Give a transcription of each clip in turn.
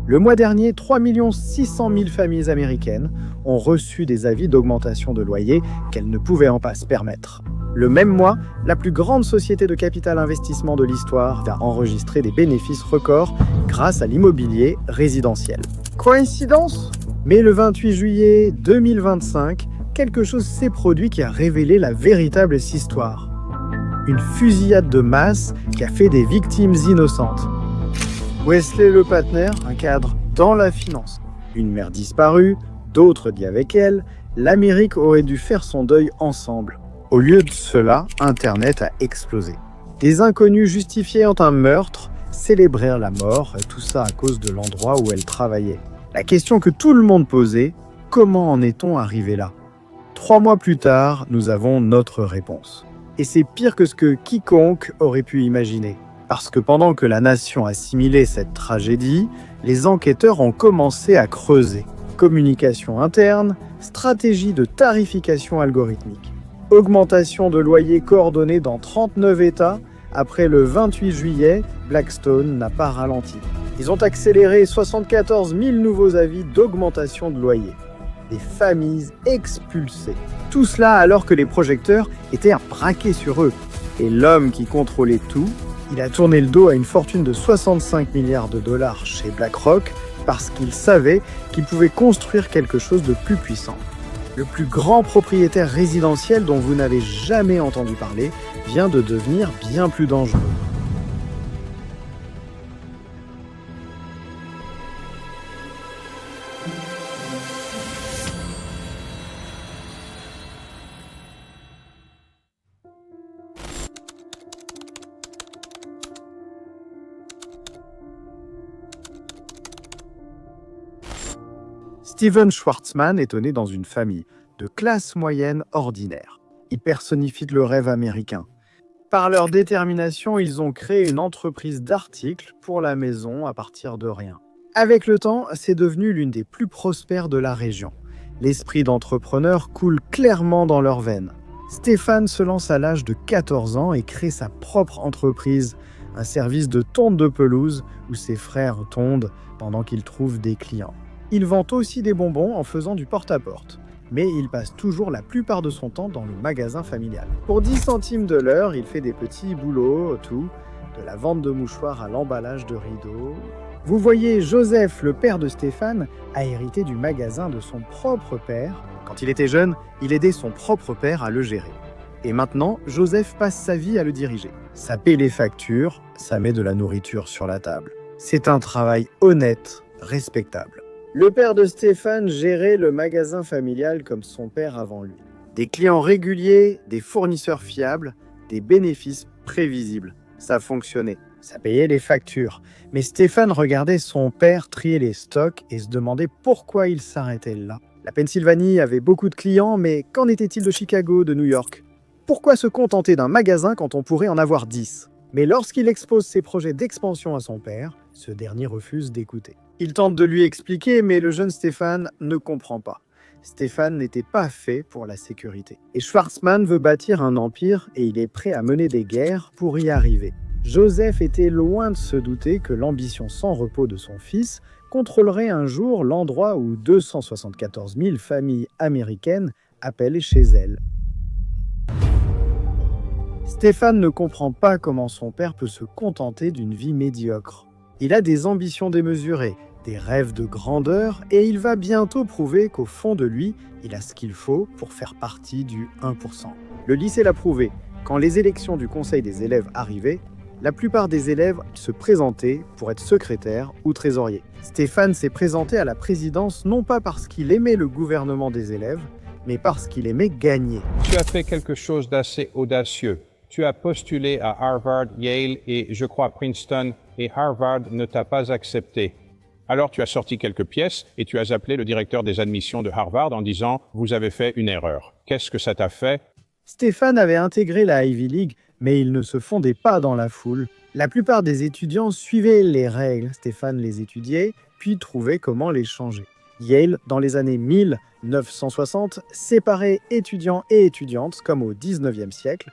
Le mois dernier, 3 600 000 familles américaines ont reçu des avis d'augmentation de loyer qu'elles ne pouvaient en pas se permettre. Le même mois, la plus grande société de capital investissement de l'histoire va enregistrer des bénéfices records grâce à l'immobilier résidentiel. Coïncidence ? Mais le 28 juillet 2025, quelque chose s'est produit qui a révélé la véritable histoire. Une fusillade de masse qui a fait des victimes innocentes. Wesley Lepatner, un cadre dans la finance. Une mère disparue, d'autres dit avec elle, l'Amérique aurait dû faire son deuil ensemble. Au lieu de cela, Internet a explosé. Des inconnus justifiant un meurtre célébrèrent la mort, tout ça à cause de l'endroit où elle travaillait. La question que tout le monde posait, comment en est-on arrivé là ? 3 mois plus tard, nous avons notre réponse. Et c'est pire que ce que quiconque aurait pu imaginer. Parce que pendant que la nation assimilait cette tragédie, les enquêteurs ont commencé à creuser. Communication interne, stratégie de tarification algorithmique. Augmentation de loyers coordonnée dans 39 États. Après le 28 juillet, Blackstone n'a pas ralenti. Ils ont accéléré 74 000 nouveaux avis d'augmentation de loyer. Des familles expulsées. Tout cela alors que les projecteurs étaient braqués sur eux. Et l'homme qui contrôlait tout, il a tourné le dos à une fortune de 65 milliards de dollars chez BlackRock parce qu'il savait qu'il pouvait construire quelque chose de plus puissant. Le plus grand propriétaire résidentiel dont vous n'avez jamais entendu parler vient de devenir bien plus dangereux. Steven Schwartzman est né dans une famille de classe moyenne ordinaire. Ils personnifient le rêve américain. Par leur détermination, ils ont créé une entreprise d'articles pour la maison à partir de rien. Avec le temps, c'est devenu l'une des plus prospères de la région. L'esprit d'entrepreneur coule clairement dans leurs veines. Stéphane se lance à l'âge de 14 ans et crée sa propre entreprise, un service de tonte de pelouse où ses frères tondent pendant qu'ils trouvent des clients. Il vend aussi des bonbons en faisant du porte-à-porte. Mais il passe toujours la plupart de son temps dans le magasin familial. Pour 10 centimes de l'heure, il fait des petits boulots, tout, de la vente de mouchoirs à l'emballage de rideaux. Vous voyez, Joseph, le père de Stéphane, a hérité du magasin de son propre père. Quand il était jeune, il aidait son propre père à le gérer. Et maintenant, Joseph passe sa vie à le diriger. Ça paie les factures, ça met de la nourriture sur la table. C'est un travail honnête, respectable. Le père de Stéphane gérait le magasin familial comme son père avant lui. Des clients réguliers, des fournisseurs fiables, des bénéfices prévisibles. Ça fonctionnait, ça payait les factures. Mais Stéphane regardait son père trier les stocks et se demandait pourquoi il s'arrêtait là. La Pennsylvanie avait beaucoup de clients, mais qu'en était-il de Chicago, de New York ? Pourquoi se contenter d'un magasin quand on pourrait en avoir 10 ? Mais lorsqu'il expose ses projets d'expansion à son père, ce dernier refuse d'écouter. Il tente de lui expliquer, mais le jeune Stéphane ne comprend pas. Stéphane n'était pas fait pour la sécurité. Et Schwartzman veut bâtir un empire et il est prêt à mener des guerres pour y arriver. Joseph était loin de se douter que l'ambition sans repos de son fils contrôlerait un jour l'endroit où 274 000 familles américaines appellent chez elles. Stéphane ne comprend pas comment son père peut se contenter d'une vie médiocre. Il a des ambitions démesurées, des rêves de grandeur, et il va bientôt prouver qu'au fond de lui, il a ce qu'il faut pour faire partie du 1%. Le lycée l'a prouvé. Quand les élections du conseil des élèves arrivaient, la plupart des élèves se présentaient pour être secrétaire ou trésorier. Stéphane s'est présenté à la présidence non pas parce qu'il aimait le gouvernement des élèves, mais parce qu'il aimait gagner. Tu as fait quelque chose d'assez audacieux. Tu as postulé à Harvard, Yale et, je crois, Princeton, et Harvard ne t'a pas accepté. Alors tu as sorti quelques pièces et tu as appelé le directeur des admissions de Harvard en disant « Vous avez fait une erreur ». Qu'est-ce que ça t'a fait ? Stéphane avait intégré la Ivy League, mais il ne se fondait pas dans la foule. La plupart des étudiants suivaient les règles. Stéphane les étudiait, puis trouvait comment les changer. Yale, dans les années 1960, séparait étudiants et étudiantes, comme au 19e siècle.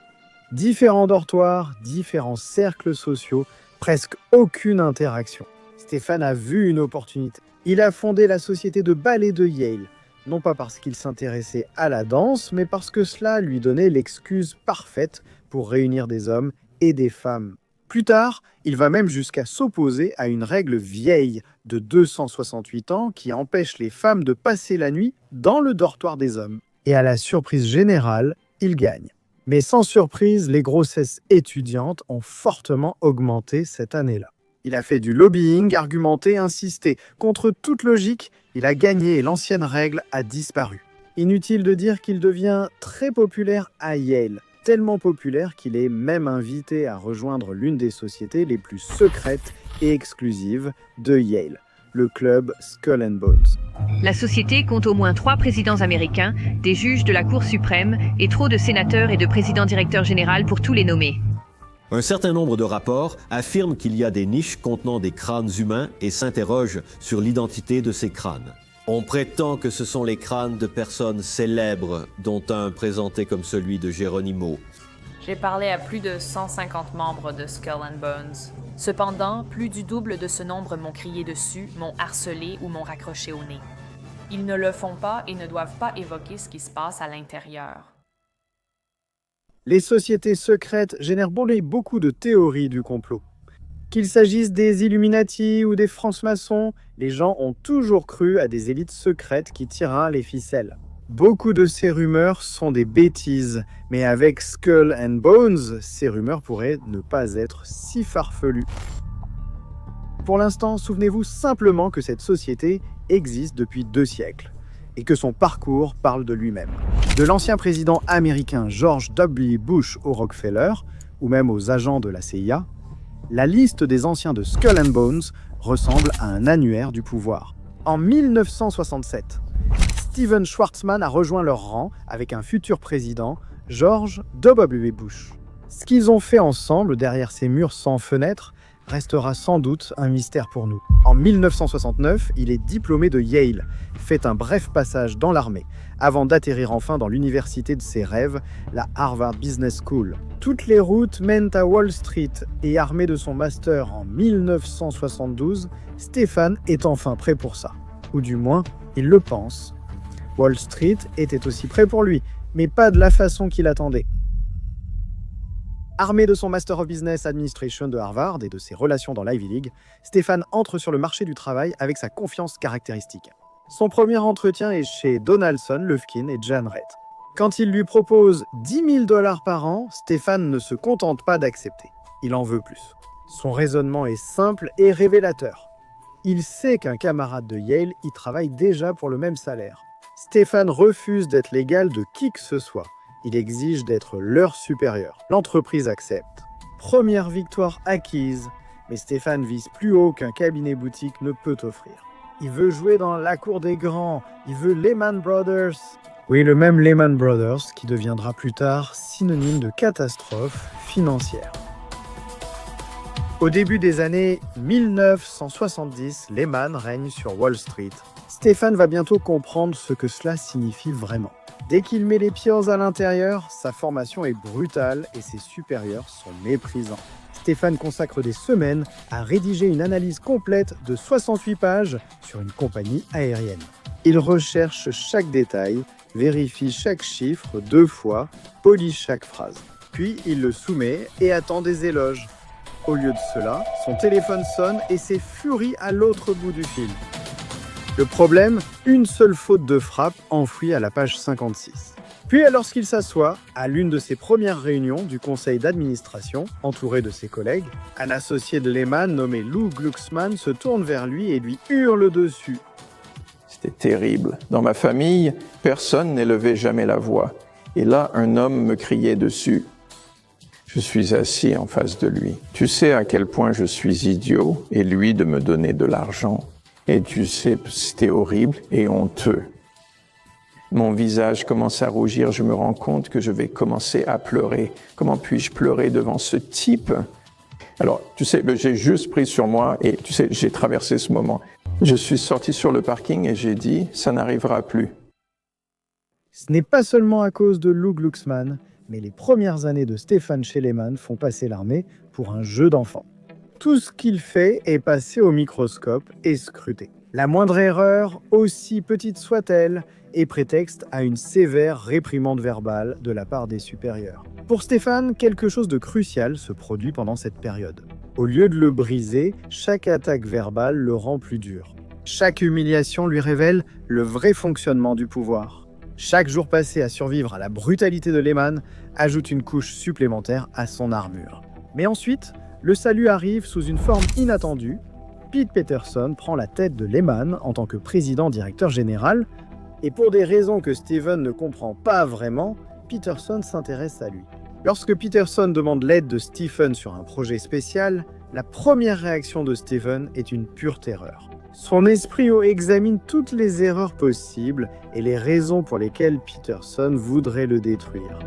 Différents dortoirs, différents cercles sociaux, presque aucune interaction. Stéphane a vu une opportunité. Il a fondé la société de ballet de Yale, non pas parce qu'il s'intéressait à la danse, mais parce que cela lui donnait l'excuse parfaite pour réunir des hommes et des femmes. Plus tard, il va même jusqu'à s'opposer à une règle vieille de 268 ans qui empêche les femmes de passer la nuit dans le dortoir des hommes. Et à la surprise générale, il gagne. Mais sans surprise, les grossesses étudiantes ont fortement augmenté cette année-là. Il a fait du lobbying, argumenté, insisté. Contre toute logique, il a gagné et l'ancienne règle a disparu. Inutile de dire qu'il devient très populaire à Yale, tellement populaire qu'il est même invité à rejoindre l'une des sociétés les plus secrètes et exclusives de Yale, le club Skull and Bones. La société compte au moins 3 présidents américains, des juges de la Cour suprême et trop de sénateurs et de présidents-directeurs généraux pour tous les nommer. Un certain nombre de rapports affirment qu'il y a des niches contenant des crânes humains et s'interrogent sur l'identité de ces crânes. On prétend que ce sont les crânes de personnes célèbres, dont un présenté comme celui de Geronimo. J'ai parlé à plus de 150 membres de Skull and Bones. Cependant, plus du double de ce nombre m'ont crié dessus, m'ont harcelé ou m'ont raccroché au nez. Ils ne le font pas et ne doivent pas évoquer ce qui se passe à l'intérieur. Les sociétés secrètes génèrent beaucoup de théories du complot. Qu'il s'agisse des Illuminati ou des francs-maçons, les gens ont toujours cru à des élites secrètes qui tirent les ficelles. Beaucoup de ces rumeurs sont des bêtises, mais avec Skull and Bones, ces rumeurs pourraient ne pas être si farfelues. Pour l'instant, souvenez-vous simplement que cette société existe depuis 2 siècles et que son parcours parle de lui-même. De l'ancien président américain George W. Bush au Rockefeller, ou même aux agents de la CIA, la liste des anciens de Skull and Bones ressemble à un annuaire du pouvoir. En 1967, Steven Schwarzman a rejoint leur rang avec un futur président, George W. Bush. Ce qu'ils ont fait ensemble derrière ces murs sans fenêtres restera sans doute un mystère pour nous. En 1969, il est diplômé de Yale, fait un bref passage dans l'armée, avant d'atterrir enfin dans l'université de ses rêves, la Harvard Business School. Toutes les routes mènent à Wall Street et armé de son master en 1972, Stéphane est enfin prêt pour ça. Ou du moins, il le pense. Wall Street était aussi prêt pour lui, mais pas de la façon qu'il attendait. Armé de son Master of Business Administration de Harvard et de ses relations dans l'Ivy League, Stéphane entre sur le marché du travail avec sa confiance caractéristique. Son premier entretien est chez Donaldson, Lufkin et Jan Rett. Quand il lui propose $10 000 par an, Stéphane ne se contente pas d'accepter. Il en veut plus. Son raisonnement est simple et révélateur. Il sait qu'un camarade de Yale y travaille déjà pour le même salaire. Stéphane refuse d'être l'égal de qui que ce soit. Il exige d'être leur supérieur. L'entreprise accepte. Première victoire acquise, mais Stéphane vise plus haut qu'un cabinet boutique ne peut offrir. Il veut jouer dans la cour des grands, il veut Lehman Brothers. Oui, le même Lehman Brothers qui deviendra plus tard synonyme de catastrophe financière. Au début des années 1970, Lehman règne sur Wall Street. Stéphane va bientôt comprendre ce que cela signifie vraiment. Dès qu'il met les pieds à l'intérieur, sa formation est brutale et ses supérieurs sont méprisants. Stéphane consacre des semaines à rédiger une analyse complète de 68 pages sur une compagnie aérienne. Il recherche chaque détail, vérifie chaque chiffre 2 fois, polit chaque phrase. Puis il le soumet et attend des éloges. Au lieu de cela, son téléphone sonne et c'est furie à l'autre bout du fil. Le problème, une seule faute de frappe enfouie à la page 56. Puis lorsqu'il s'assoit, à l'une de ses premières réunions du conseil d'administration, entouré de ses collègues, un associé de Lehman nommé Lou Glucksmann se tourne vers lui et lui hurle dessus. C'était terrible. Dans ma famille, personne n'élevait jamais la voix. Et là, un homme me criait dessus. Je suis assis en face de lui. Tu sais à quel point je suis idiot et lui de me donner de l'argent. Et tu sais, c'était horrible et honteux. Mon visage commence à rougir, je me rends compte que je vais commencer à pleurer. Comment puis-je pleurer devant ce type? Alors, tu sais, j'ai juste pris sur moi et tu sais, j'ai traversé ce moment. Je suis sorti sur le parking et j'ai dit, ça n'arrivera plus. Ce n'est pas seulement à cause de Lou Glucksmann, mais les premières années de Stéphane chez Lehman font passer l'armée pour un jeu d'enfant. Tout ce qu'il fait est passé au microscope et scruté. La moindre erreur, aussi petite soit-elle, est prétexte à une sévère réprimande verbale de la part des supérieurs. Pour Stéphane, quelque chose de crucial se produit pendant cette période. Au lieu de le briser, chaque attaque verbale le rend plus dur. Chaque humiliation lui révèle le vrai fonctionnement du pouvoir. Chaque jour passé à survivre à la brutalité de Lehman ajoute une couche supplémentaire à son armure. Mais ensuite, le salut arrive sous une forme inattendue. Pete Peterson prend la tête de Lehman en tant que président-directeur général, et pour des raisons que Steven ne comprend pas vraiment, Peterson s'intéresse à lui. Lorsque Peterson demande l'aide de Stephen sur un projet spécial, la première réaction de Stephen est une pure terreur. Son esprit examine toutes les erreurs possibles et les raisons pour lesquelles Peterson voudrait le détruire.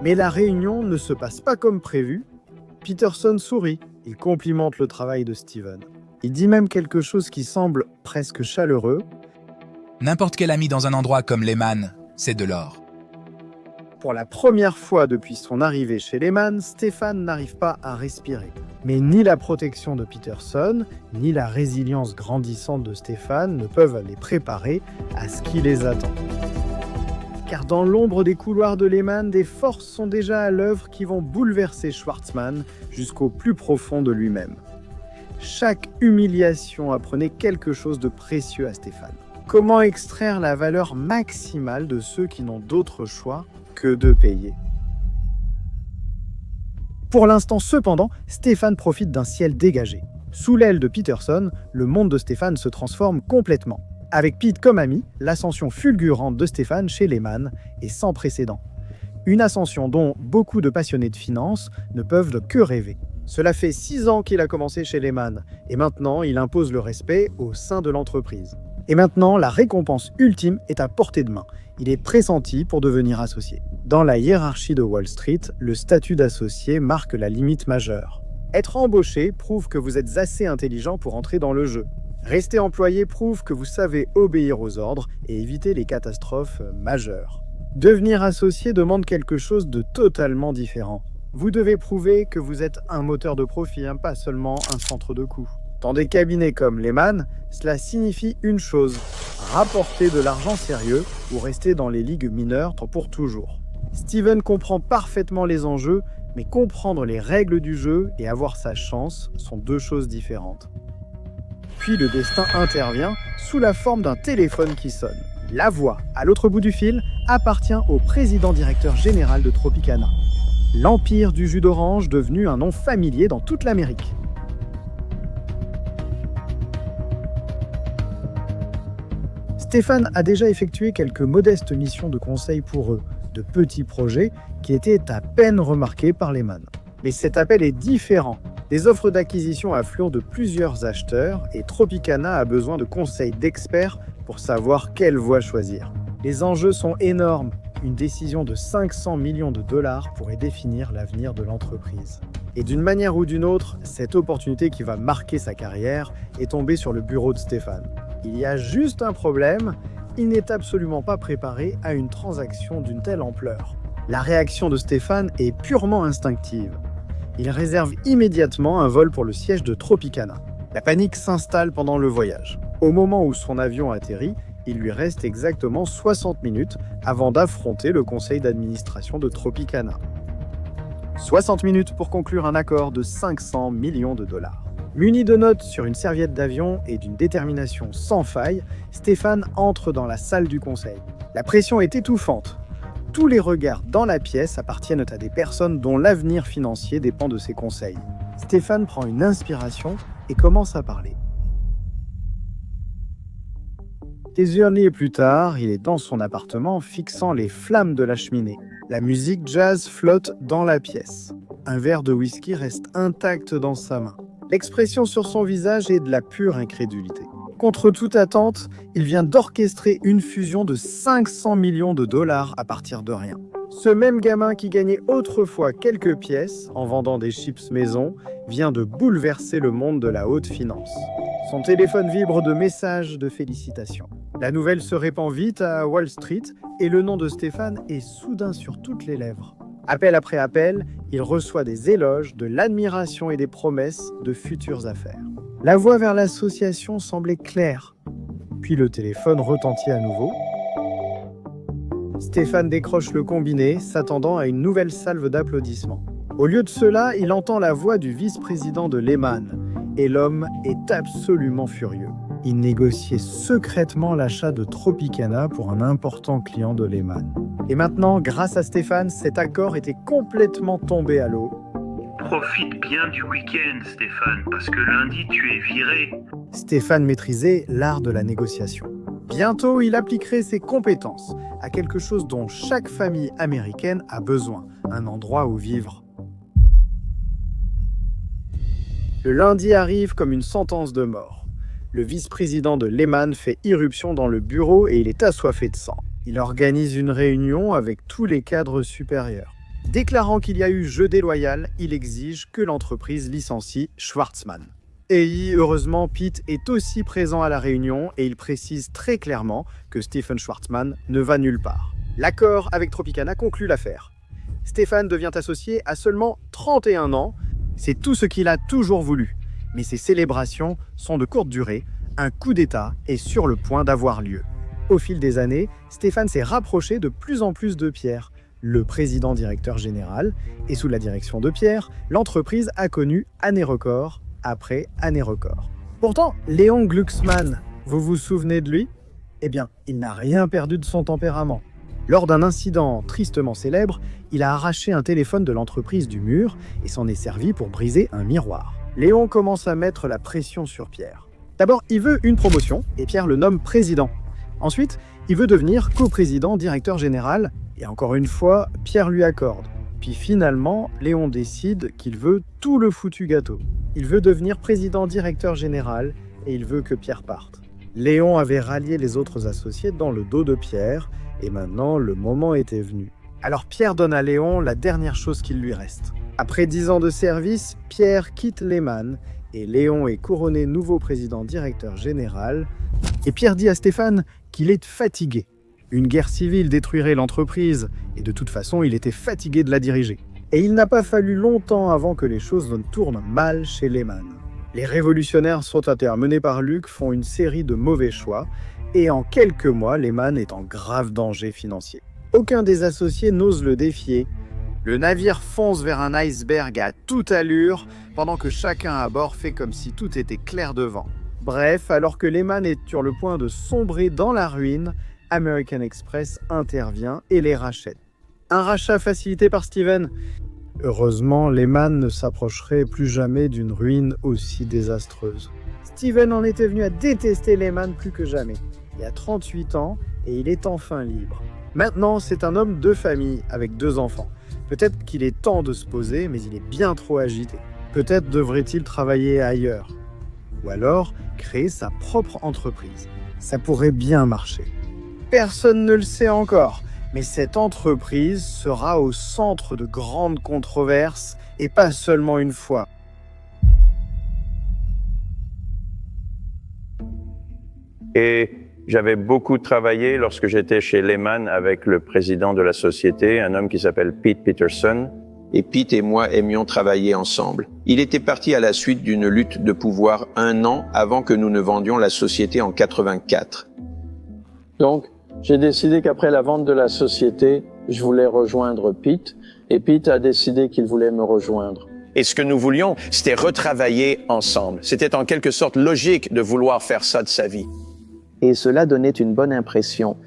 Mais la réunion ne se passe pas comme prévu. Peterson sourit, il complimente le travail de Stephen. Il dit même quelque chose qui semble presque chaleureux. N'importe quel ami dans un endroit comme Lehman, c'est de l'or. Pour la première fois depuis son arrivée chez Lehman, Stéphane n'arrive pas à respirer. Mais ni la protection de Peterson, ni la résilience grandissante de Stéphane ne peuvent les préparer à ce qui les attend. Car dans l'ombre des couloirs de Lehman, des forces sont déjà à l'œuvre qui vont bouleverser Schwarzman jusqu'au plus profond de lui-même. Chaque humiliation apprenait quelque chose de précieux à Stéphane. Comment extraire la valeur maximale de ceux qui n'ont d'autre choix que de payer. Pour l'instant, cependant, Stéphane profite d'un ciel dégagé. Sous l'aile de Peterson, le monde de Stéphane se transforme complètement. Avec Pete comme ami, l'ascension fulgurante de Stéphane chez Lehman est sans précédent. Une ascension dont beaucoup de passionnés de finance ne peuvent que rêver. Cela fait 6 ans qu'il a commencé chez Lehman, et maintenant il impose le respect au sein de l'entreprise. Et maintenant, la récompense ultime est à portée de main. Il est pressenti pour devenir associé. Dans la hiérarchie de Wall Street, le statut d'associé marque la limite majeure. Être embauché prouve que vous êtes assez intelligent pour entrer dans le jeu. Rester employé prouve que vous savez obéir aux ordres et éviter les catastrophes majeures. Devenir associé demande quelque chose de totalement différent. Vous devez prouver que vous êtes un moteur de profit, pas seulement un centre de coûts. Dans des cabinets comme Lehman, cela signifie une chose, rapporter de l'argent sérieux ou rester dans les ligues mineures pour toujours. Steven comprend parfaitement les enjeux, mais comprendre les règles du jeu et avoir sa chance sont deux choses différentes. Puis le destin intervient sous la forme d'un téléphone qui sonne. La voix, à l'autre bout du fil, appartient au président-directeur général de Tropicana. L'empire du jus d'orange devenu un nom familier dans toute l'Amérique. Stéphane a déjà effectué quelques modestes missions de conseil pour eux, de petits projets qui étaient à peine remarqués par Lehman. Mais cet appel est différent. Des offres d'acquisition affluent de plusieurs acheteurs et Tropicana a besoin de conseils d'experts pour savoir quelle voie choisir. Les enjeux sont énormes. Une décision de 500 millions de dollars pourrait définir l'avenir de l'entreprise. Et d'une manière ou d'une autre, cette opportunité qui va marquer sa carrière est tombée sur le bureau de Stéphane. Il y a juste un problème, il n'est absolument pas préparé à une transaction d'une telle ampleur. La réaction de Stéphane est purement instinctive. Il réserve immédiatement un vol pour le siège de Tropicana. La panique s'installe pendant le voyage. Au moment où son avion atterrit, il lui reste exactement 60 minutes avant d'affronter le conseil d'administration de Tropicana. 60 minutes pour conclure un accord de 500 millions de dollars. Muni de notes sur une serviette d'avion et d'une détermination sans faille, Stéphane entre dans la salle du conseil. La pression est étouffante. Tous les regards dans la pièce appartiennent à des personnes dont l'avenir financier dépend de ses conseils. Stéphane prend une inspiration et commence à parler. Des heures plus tard, il est dans son appartement fixant les flammes de la cheminée. La musique jazz flotte dans la pièce. Un verre de whisky reste intact dans sa main. L'expression sur son visage est de la pure incrédulité. Contre toute attente, il vient d'orchestrer une fusion de 500 millions de dollars à partir de rien. Ce même gamin qui gagnait autrefois quelques pièces en vendant des chips maison vient de bouleverser le monde de la haute finance. Son téléphone vibre de messages de félicitations. La nouvelle se répand vite à Wall Street et le nom de Stéphane est soudain sur toutes les lèvres. Appel après appel, il reçoit des éloges, de l'admiration et des promesses de futures affaires. La voie vers l'association semblait claire. Puis le téléphone retentit à nouveau. Stéphane décroche le combiné, s'attendant à une nouvelle salve d'applaudissements. Au lieu de cela, il entend la voix du vice-président de Lehman, et l'homme est absolument furieux. Il négociait secrètement l'achat de Tropicana pour un important client de Lehman. Et maintenant, grâce à Stéphane, cet accord était complètement tombé à l'eau. Profite bien du week-end, Stéphane, parce que lundi, tu es viré. Stéphane maîtrisait l'art de la négociation. Bientôt, il appliquerait ses compétences à quelque chose dont chaque famille américaine a besoin, un endroit où vivre. Le lundi arrive comme une sentence de mort. Le vice-président de Lehman fait irruption dans le bureau et il est assoiffé de sang. Il organise une réunion avec tous les cadres supérieurs. Déclarant qu'il y a eu jeu déloyal, il exige que l'entreprise licencie Schwartzman. Et heureusement, Pete est aussi présent à la réunion et il précise très clairement que Stephen Schwartzman ne va nulle part. L'accord avec Tropicana conclut l'affaire. Stéphane devient associé à seulement 31 ans. C'est tout ce qu'il a toujours voulu. Mais ces célébrations sont de courte durée. Un coup d'État est sur le point d'avoir lieu. Au fil des années, Stéphane s'est rapproché de plus en plus de Pierre, le président directeur général. Et sous la direction de Pierre, l'entreprise a connu année record après année record. Pourtant, Léon Glucksmann, vous vous souvenez de lui? Eh bien, il n'a rien perdu de son tempérament. Lors d'un incident tristement célèbre, il a arraché un téléphone de l'entreprise du mur et s'en est servi pour briser un miroir. Léon commence à mettre la pression sur Pierre. D'abord, il veut une promotion et Pierre le nomme président. Ensuite, il veut devenir coprésident directeur général et encore une fois, Pierre lui accorde. Puis finalement, Léon décide qu'il veut tout le foutu gâteau. Il veut devenir président directeur général et il veut que Pierre parte. Léon avait rallié les autres associés dans le dos de Pierre et maintenant le moment était venu. Alors Pierre donne à Léon la dernière chose qu'il lui reste. Après 10 ans de service, Pierre quitte Lehman et Léon est couronné nouveau président directeur général. Et Pierre dit à Stéphane qu'il est fatigué. Une guerre civile détruirait l'entreprise et de toute façon il était fatigué de la diriger. Et il n'a pas fallu longtemps avant que les choses ne tournent mal chez Lehman. Les révolutionnaires sautataires menés par Luc font une série de mauvais choix et en quelques mois, Lehman est en grave danger financier. Aucun des associés n'ose le défier. Le navire fonce vers un iceberg à toute allure pendant que chacun à bord fait comme si tout était clair devant. Bref, alors que Lehman est sur le point de sombrer dans la ruine, American Express intervient et les rachète. Un rachat facilité par Steven. Heureusement, Lehman ne s'approcherait plus jamais d'une ruine aussi désastreuse. Steven en était venu à détester Lehman plus que jamais. Il a 38 ans et il est enfin libre. Maintenant, c'est un homme de famille avec 2 enfants. Peut-être qu'il est temps de se poser, mais il est bien trop agité. Peut-être devrait-il travailler ailleurs. Ou alors, créer sa propre entreprise. Ça pourrait bien marcher. Personne ne le sait encore, mais cette entreprise sera au centre de grandes controverses, et pas seulement une fois. Et j'avais beaucoup travaillé lorsque j'étais chez Lehman avec le président de la société, un homme qui s'appelle Pete Peterson. Et Pete et moi aimions travailler ensemble. Il était parti à la suite d'une lutte de pouvoir 1 an avant que nous ne vendions la société en 84. Donc, j'ai décidé qu'après la vente de la société, je voulais rejoindre Pete, et Pete a décidé qu'il voulait me rejoindre. Et ce que nous voulions, c'était retravailler ensemble. C'était en quelque sorte logique de vouloir faire ça de sa vie. Et cela donnait une bonne impression.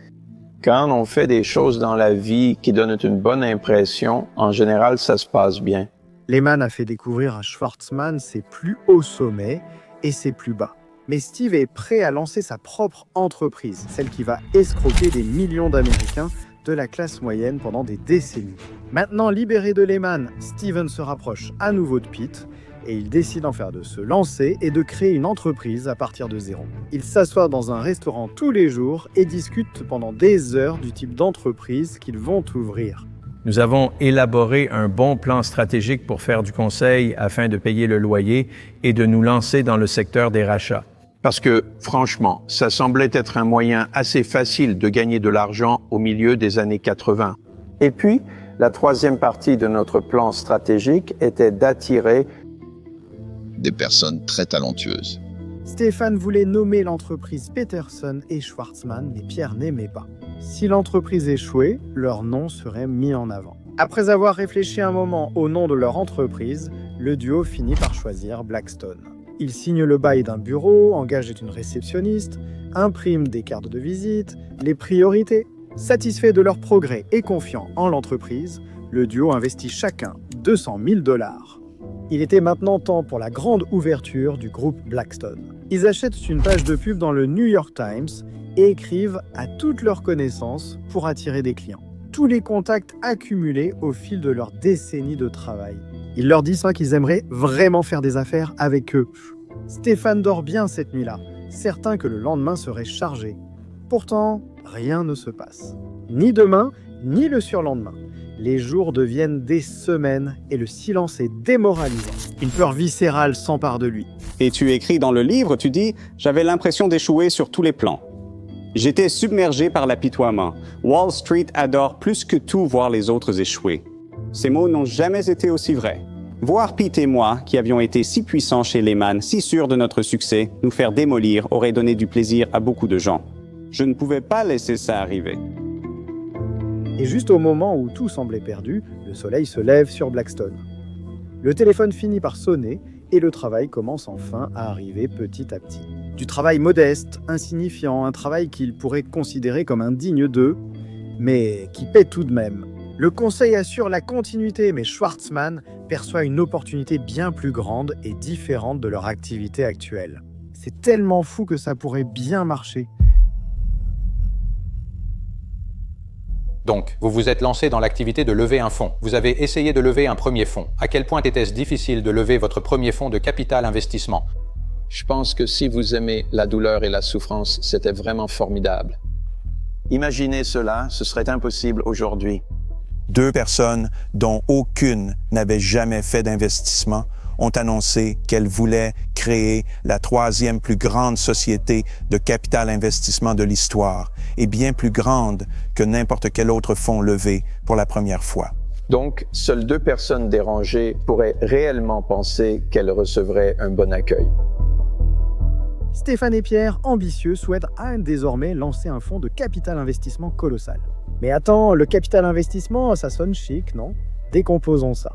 Quand on fait des choses dans la vie qui donnent une bonne impression, en général, ça se passe bien. Lehman a fait découvrir à Schwartzman ses plus hauts sommets et ses plus bas. Mais Steve est prêt à lancer sa propre entreprise, celle qui va escroquer des millions d'Américains de la classe moyenne pendant des décennies. Maintenant libéré de Lehman, Steven se rapproche à nouveau de Pete et il décide enfin de se lancer et de créer une entreprise à partir de zéro. Ils s'assoient dans un restaurant tous les jours et discutent pendant des heures du type d'entreprise qu'ils vont ouvrir. Nous avons élaboré un bon plan stratégique pour faire du conseil afin de payer le loyer et de nous lancer dans le secteur des rachats. Parce que, franchement, ça semblait être un moyen assez facile de gagner de l'argent au milieu des années 80. Et puis, La troisième partie de notre plan stratégique était d'attirer des personnes très talentueuses. Stéphane voulait nommer l'entreprise Peterson et Schwartzman, mais Pierre n'aimait pas. Si l'entreprise échouait, leur nom serait mis en avant. Après avoir réfléchi un moment au nom de leur entreprise, le duo finit par choisir Blackstone. Ils signent le bail d'un bureau, engagent une réceptionniste, impriment des cartes de visite, les priorités. Satisfait de leur progrès et confiant en l'entreprise, le duo investit chacun 200 000 $. Il était maintenant temps pour la grande ouverture du groupe Blackstone. Ils achètent une page de pub dans le New York Times et écrivent à toutes leurs connaissances pour attirer des clients. Tous les contacts accumulés au fil de leurs décennies de travail. Ils leur disent qu'ils aimeraient vraiment faire des affaires avec eux. Stéphane dort bien cette nuit-là, certain que le lendemain serait chargé. Pourtant, rien ne se passe. Ni demain, ni le surlendemain. Les jours deviennent des semaines et le silence est démoralisant. Une peur viscérale s'empare de lui. Et tu écris dans le livre, tu dis « J'avais l'impression d'échouer sur tous les plans. J'étais submergé par l'apitoiement. Wall Street adore plus que tout voir les autres échouer. » Ces mots n'ont jamais été aussi vrais. Voir Pete et moi, qui avions été si puissants chez Lehman, si sûrs de notre succès, nous faire démolir aurait donné du plaisir à beaucoup de gens. Je ne pouvais pas laisser ça arriver. Et juste au moment où tout semblait perdu, le soleil se lève sur Blackstone. Le téléphone finit par sonner et le travail commence enfin à arriver petit à petit. Du travail modeste, insignifiant, un travail qu'ils pourraient considérer comme indigne d'eux, mais qui paie tout de même. Le conseil assure la continuité, mais Schwartzman perçoit une opportunité bien plus grande et différente de leur activité actuelle. C'est tellement fou que ça pourrait bien marcher. Donc, vous vous êtes lancé dans l'activité de lever un fonds. Vous avez essayé de lever un premier fonds. À quel point était-ce difficile de lever votre premier fonds de capital investissement? Je pense que si vous aimez la douleur et la souffrance, c'était vraiment formidable. Imaginez cela, ce serait impossible aujourd'hui. 2 personnes dont aucune n'avait jamais fait d'investissement ont annoncé qu'elles voulaient créer la 3e plus grande société de capital investissement de l'histoire et bien plus grande que n'importe quel autre fonds levé pour la première fois. Donc, seules 2 personnes dérangées pourraient réellement penser qu'elles recevraient un bon accueil. Stéphane et Pierre, ambitieux, souhaitent désormais lancer un fonds de capital investissement colossal. Mais attends, le capital investissement, ça sonne chic, non? Décomposons ça.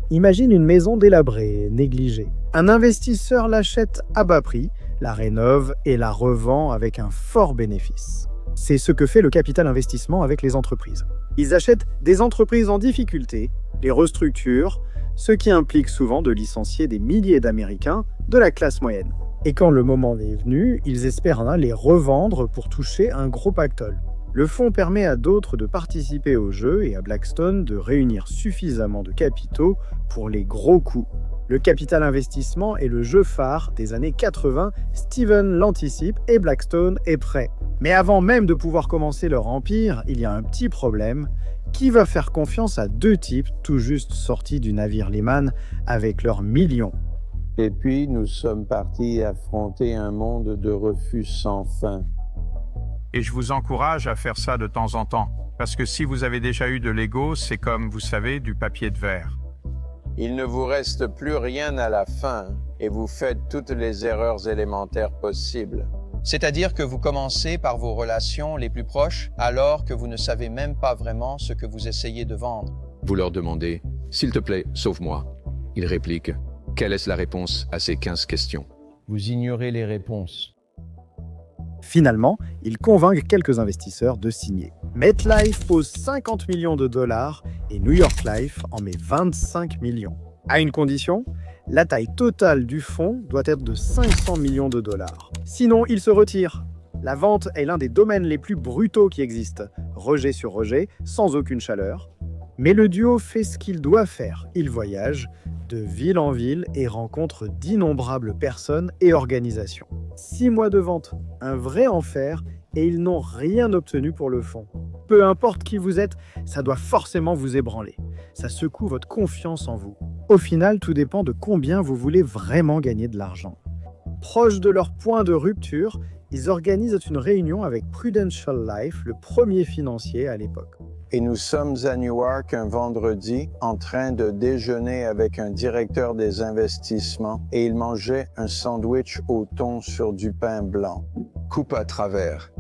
Imagine une maison délabrée, négligée. Un investisseur l'achète à bas prix, la rénove et la revend avec un fort bénéfice. C'est ce que fait le capital investissement avec les entreprises. Ils achètent des entreprises en difficulté, les restructurent, ce qui implique souvent de licencier des milliers d'Américains de la classe moyenne. Et quand le moment est venu, ils espèrent les revendre pour toucher un gros pactole. Le fonds permet à d'autres de participer au jeu et à Blackstone de réunir suffisamment de capitaux pour les gros coups. Le capital investissement est le jeu phare des années 80, Steven l'anticipe et Blackstone est prêt. Mais avant même de pouvoir commencer leur empire, il y a un petit problème. Qui va faire confiance à 2 types tout juste sortis du navire Lehman avec leurs millions? Et puis nous sommes partis affronter un monde de refus sans fin. Et je vous encourage à faire ça de temps en temps, parce que si vous avez déjà eu de l'ego, c'est comme, vous savez, du papier de verre. Il ne vous reste plus rien à la fin et vous faites toutes les erreurs élémentaires possibles. C'est-à-dire que vous commencez par vos relations les plus proches alors que vous ne savez même pas vraiment ce que vous essayez de vendre. Vous leur demandez « S'il te plaît, sauve-moi ». Ils répliquent « Quelle est la réponse à ces 15 questions ?» Vous ignorez les réponses. Finalement, ils convainquent quelques investisseurs de signer. MetLife pose 50 millions de dollars et New York Life en met 25 millions. À une condition, la taille totale du fonds doit être de 500 millions de dollars. Sinon, ils se retirent. La vente est l'un des domaines les plus brutaux qui existent. Rejet sur rejet, sans aucune chaleur. Mais le duo fait ce qu'il doit faire. Il voyage de ville en ville et rencontre d'innombrables personnes et organisations. 6 mois de vente, un vrai enfer, et ils n'ont rien obtenu pour le fonds. Peu importe qui vous êtes, ça doit forcément vous ébranler. Ça secoue votre confiance en vous. Au final, tout dépend de combien vous voulez vraiment gagner de l'argent. Proches de leur point de rupture, ils organisent une réunion avec Prudential Life, le premier financier à l'époque. Et nous sommes à Newark un vendredi en train de déjeuner avec un directeur des investissements et il mangeait un sandwich au thon sur du pain blanc. Coupe à travers.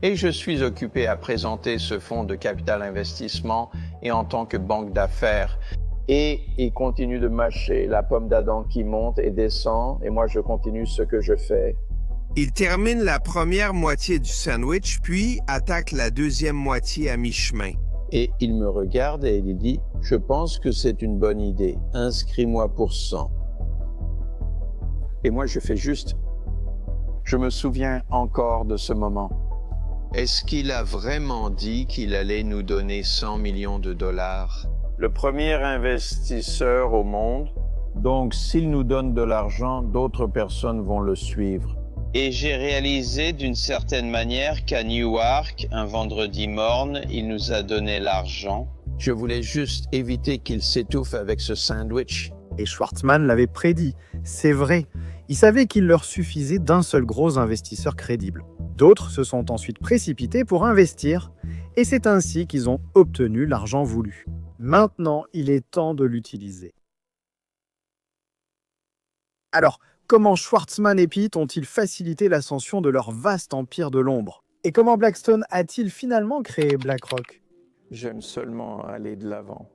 Et je suis occupé à présenter ce fonds de capital investissement et en tant que banque d'affaires. Et il continue de mâcher la pomme d'Adam qui monte et descend et moi je continue ce que je fais. Il termine la première moitié du sandwich, puis attaque la deuxième moitié à mi-chemin. Et il me regarde et il dit « Je pense que c'est une bonne idée. Inscris-moi pour 100. » Et moi, je fais juste. Je me souviens encore de ce moment. Est-ce qu'il a vraiment dit qu'il allait nous donner 100 millions de dollars? Le premier investisseur au monde. Donc, s'il nous donne de l'argent, d'autres personnes vont le suivre. Et j'ai réalisé d'une certaine manière qu'à Newark, un vendredi morne, il nous a donné l'argent. Je voulais juste éviter qu'il s'étouffe avec ce sandwich. Et Schwartzman l'avait prédit. C'est vrai. Il savait qu'il leur suffisait d'un seul gros investisseur crédible. D'autres se sont ensuite précipités pour investir. Et c'est ainsi qu'ils ont obtenu l'argent voulu. Maintenant, il est temps de l'utiliser. Alors, comment Schwartzman et Pitt ont-ils facilité l'ascension de leur vaste empire de l'ombre? Et comment Blackstone a-t-il finalement créé BlackRock? J'aime seulement aller de l'avant.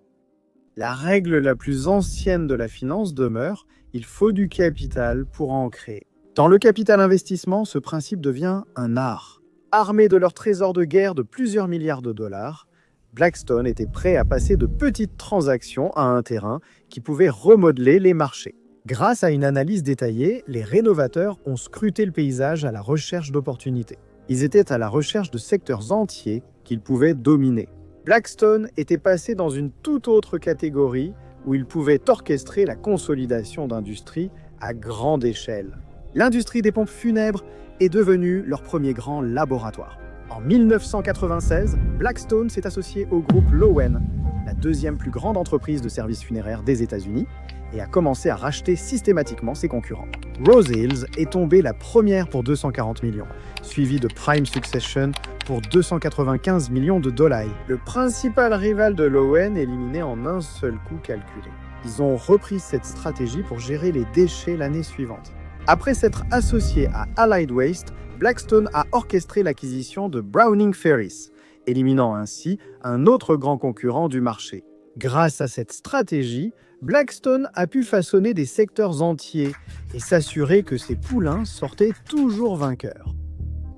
La règle la plus ancienne de la finance demeure, il faut du capital pour en créer. Dans le capital investissement, ce principe devient un art. Armés de leur trésor de guerre de plusieurs milliards de dollars, Blackstone était prêt à passer de petites transactions à un terrain qui pouvait remodeler les marchés. Grâce à une analyse détaillée, les rénovateurs ont scruté le paysage à la recherche d'opportunités. Ils étaient à la recherche de secteurs entiers qu'ils pouvaient dominer. Blackstone était passé dans une toute autre catégorie où il pouvait orchestrer la consolidation d'industries à grande échelle. L'industrie des pompes funèbres est devenue leur premier grand laboratoire. En 1996, Blackstone s'est associé au groupe Lowen, la deuxième plus grande entreprise de services funéraires des États-Unis, et a commencé à racheter systématiquement ses concurrents. Rose Hills est tombée la première pour 240 millions, suivie de Prime Succession pour 295 millions de dollars. Le principal rival de Lowen éliminé en un seul coup calculé. Ils ont repris cette stratégie pour gérer les déchets l'année suivante. Après s'être associé à Allied Waste, Blackstone a orchestré l'acquisition de Browning Ferries, éliminant ainsi un autre grand concurrent du marché. Grâce à cette stratégie, Blackstone a pu façonner des secteurs entiers et s'assurer que ses poulains sortaient toujours vainqueurs.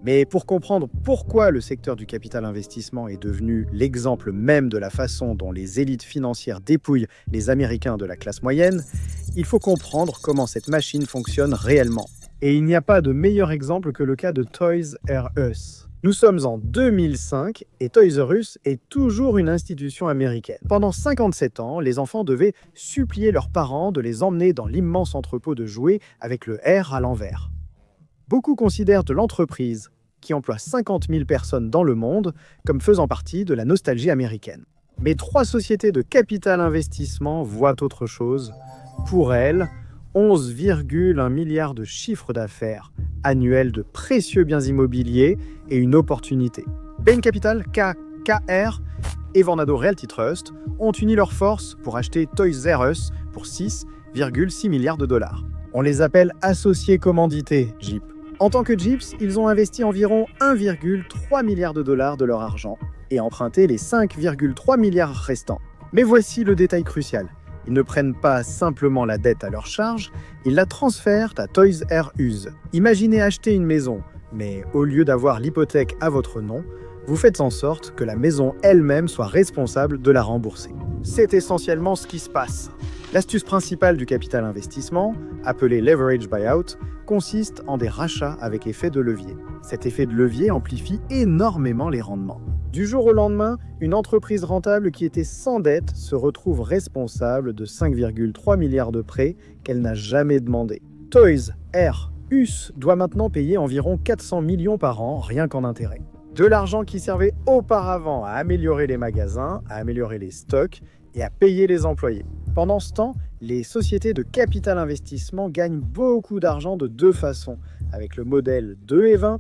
Mais pour comprendre pourquoi le secteur du capital investissement est devenu l'exemple même de la façon dont les élites financières dépouillent les Américains de la classe moyenne, il faut comprendre comment cette machine fonctionne réellement. Et il n'y a pas de meilleur exemple que le cas de Toys R Us. Nous sommes en 2005 et Toys R Us est toujours une institution américaine. Pendant 57 ans, les enfants devaient supplier leurs parents de les emmener dans l'immense entrepôt de jouets avec le R à l'envers. Beaucoup considèrent de l'entreprise, qui emploie 50 000 personnes dans le monde, comme faisant partie de la nostalgie américaine. Mais 3 sociétés de capital investissement voient autre chose. Pour elles, 11,1 milliards de chiffre d'affaires annuel de précieux biens immobiliers et une opportunité. Bain Capital, KKR et Vornado Realty Trust ont uni leurs forces pour acheter Toys R Us pour 6,6 milliards de dollars. On les appelle associés commandités, JIP. En tant que JIPs, ils ont investi environ 1,3 milliard de dollars de leur argent et emprunté les 5,3 milliards restants. Mais voici le détail crucial. Ils ne prennent pas simplement la dette à leur charge, ils la transfèrent à Toys R Us. Imaginez acheter une maison, mais au lieu d'avoir l'hypothèque à votre nom, vous faites en sorte que la maison elle-même soit responsable de la rembourser. C'est essentiellement ce qui se passe. L'astuce principale du capital investissement, appelée leverage buyout, consiste en des rachats avec effet de levier. Cet effet de levier amplifie énormément les rendements. Du jour au lendemain, une entreprise rentable qui était sans dette se retrouve responsable de 5,3 milliards de prêts qu'elle n'a jamais demandés. Toys R Us doit maintenant payer environ 400 millions par an rien qu'en intérêts. De l'argent qui servait auparavant à améliorer les magasins, à améliorer les stocks et à payer les employés. Pendant ce temps, les sociétés de capital investissement gagnent beaucoup d'argent de 2 façons, avec le modèle 2 et 20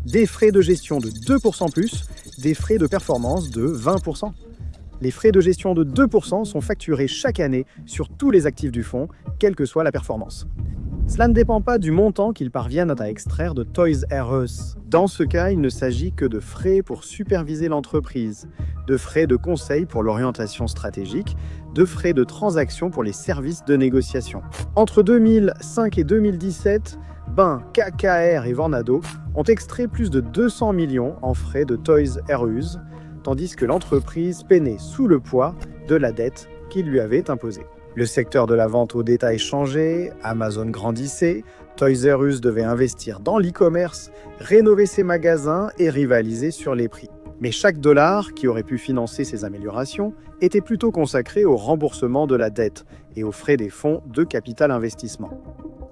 Des frais de gestion de 2% plus, des frais de performance de 20%. Les frais de gestion de 2% sont facturés chaque année sur tous les actifs du fonds, quelle que soit la performance. Cela ne dépend pas du montant qu'ils parviennent à extraire de Toys R Us. Dans ce cas, il ne s'agit que de frais pour superviser l'entreprise, de frais de conseil pour l'orientation stratégique, de frais de transaction pour les services de négociation. Entre 2005 et 2017, Bain, KKR et Vornado ont extrait plus de 200 millions en frais de Toys R Us, tandis que l'entreprise peinait sous le poids de la dette qu'il lui avait imposée. Le secteur de la vente au détail changeait, Amazon grandissait, Toys R Us devait investir dans l'e-commerce, rénover ses magasins et rivaliser sur les prix. Mais chaque dollar qui aurait pu financer ces améliorations était plutôt consacré au remboursement de la dette et aux frais des fonds de capital investissement.